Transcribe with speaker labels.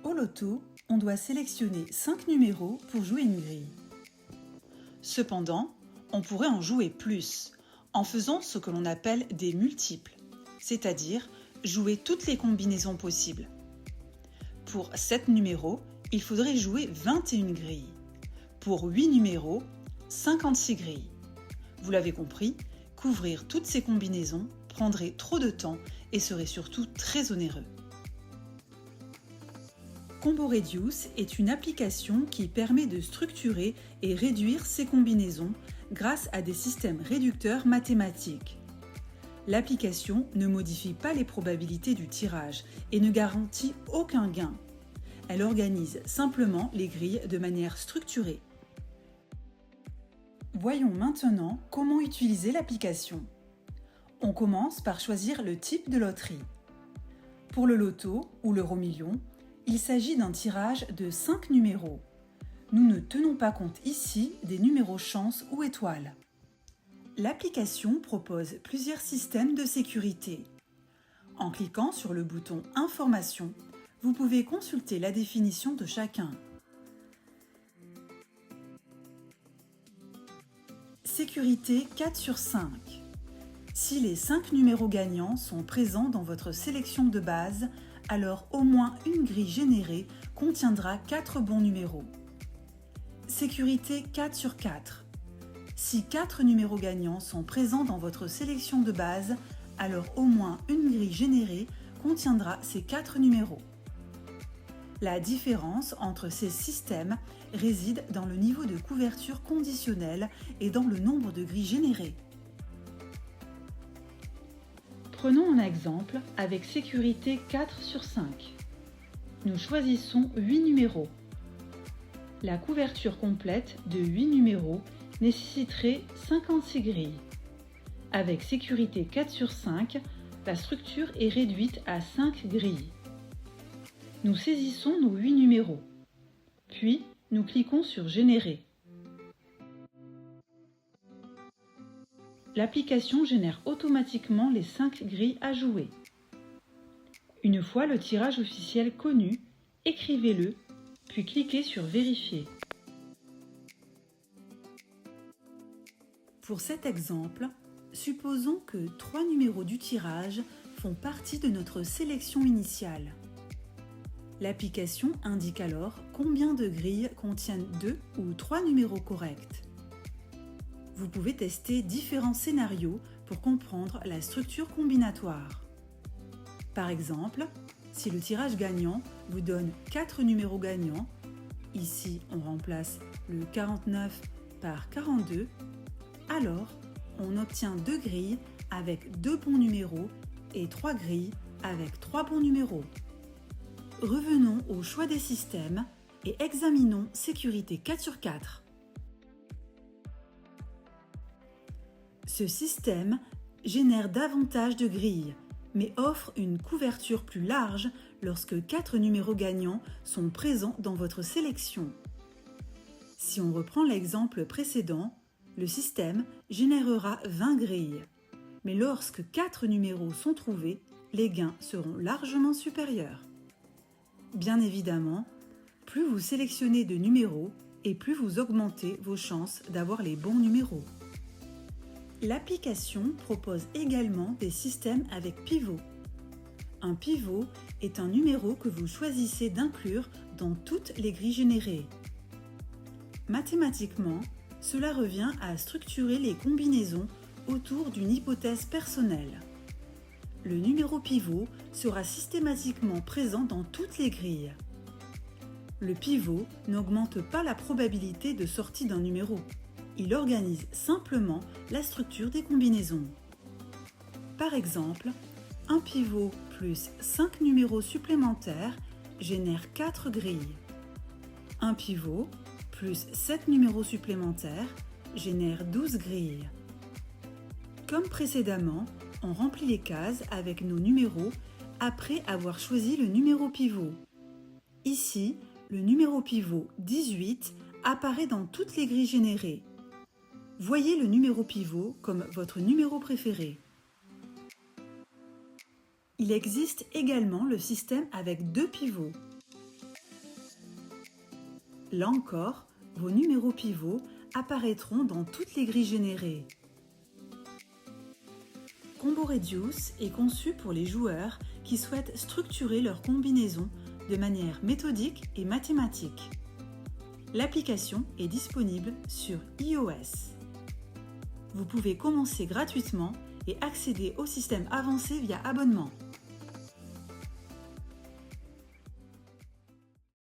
Speaker 1: Au loto, on doit sélectionner 5 numéros pour jouer une grille. Cependant, on pourrait en jouer plus, en faisant ce que l'on appelle des multiples, c'est-à-dire jouer toutes les combinaisons possibles. Pour 7 numéros, il faudrait jouer 21 grilles. Pour 8 numéros, 56 grilles. Vous l'avez compris, couvrir toutes ces combinaisons prendrait trop de temps et serait surtout très onéreux. Combo Reduce est une application qui permet de structurer et réduire ces combinaisons grâce à des systèmes réducteurs mathématiques. L'application ne modifie pas les probabilités du tirage et ne garantit aucun gain. Elle organise simplement les grilles de manière structurée. Voyons maintenant comment utiliser l'application. On commence par choisir le type de loterie. Pour le loto ou l'euro-million, il s'agit d'un tirage de 5 numéros. Nous ne tenons pas compte ici des numéros chance ou étoiles. L'application propose plusieurs systèmes de sécurité. En cliquant sur le bouton « Informations », vous pouvez consulter la définition de chacun. Sécurité 4 sur 5. Si les 5 numéros gagnants sont présents dans votre sélection de base, alors au moins une grille générée contiendra 4 bons numéros. Sécurité 4 sur 4. Si 4 numéros gagnants sont présents dans votre sélection de base, alors au moins une grille générée contiendra ces 4 numéros. La différence entre ces systèmes réside dans le niveau de couverture conditionnelle et dans le nombre de grilles générées. Prenons un exemple avec sécurité 4 sur 5. Nous choisissons 8 numéros. La couverture complète de 8 numéros nécessiterait 56 grilles. Avec sécurité 4 sur 5, la structure est réduite à 5 grilles. Nous saisissons nos 8 numéros. Puis, nous cliquons sur Générer. L'application génère automatiquement les 5 grilles à jouer. Une fois le tirage officiel connu, écrivez-le, puis cliquez sur Vérifier. Pour cet exemple, supposons que 3 numéros du tirage font partie de notre sélection initiale. L'application indique alors combien de grilles contiennent 2 ou 3 numéros corrects. Vous pouvez tester différents scénarios pour comprendre la structure combinatoire. Par exemple, si le tirage gagnant vous donne 4 numéros gagnants, ici on remplace le 49 par 42, alors on obtient 2 grilles avec 2 bons numéros et 3 grilles avec 3 bons numéros. Revenons au choix des systèmes et examinons sécurité 4 sur 4. Ce système génère davantage de grilles, mais offre une couverture plus large lorsque 4 numéros gagnants sont présents dans votre sélection. Si on reprend l'exemple précédent, le système générera 20 grilles. Mais lorsque 4 numéros sont trouvés, les gains seront largement supérieurs. Bien évidemment, plus vous sélectionnez de numéros et plus vous augmentez vos chances d'avoir les bons numéros. L'application propose également des systèmes avec pivot. Un pivot est un numéro que vous choisissez d'inclure dans toutes les grilles générées. Mathématiquement, cela revient à structurer les combinaisons autour d'une hypothèse personnelle. Le numéro pivot sera systématiquement présent dans toutes les grilles. Le pivot n'augmente pas la probabilité de sortie d'un numéro. Il organise simplement la structure des combinaisons. Par exemple, un pivot plus 5 numéros supplémentaires génère 4 grilles. Un pivot plus 7 numéros supplémentaires génère 12 grilles. Comme précédemment, on remplit les cases avec nos numéros après avoir choisi le numéro pivot. Ici, le numéro pivot 18 apparaît dans toutes les grilles générées. Voyez le numéro pivot comme votre numéro préféré. Il existe également le système avec 2 pivots. Là encore, vos numéros pivots apparaîtront dans toutes les grilles générées. Combo Reduce est conçu pour les joueurs qui souhaitent structurer leur combinaison de manière méthodique et mathématique. L'application est disponible sur iOS. Vous pouvez commencer gratuitement et accéder au système avancé via abonnement.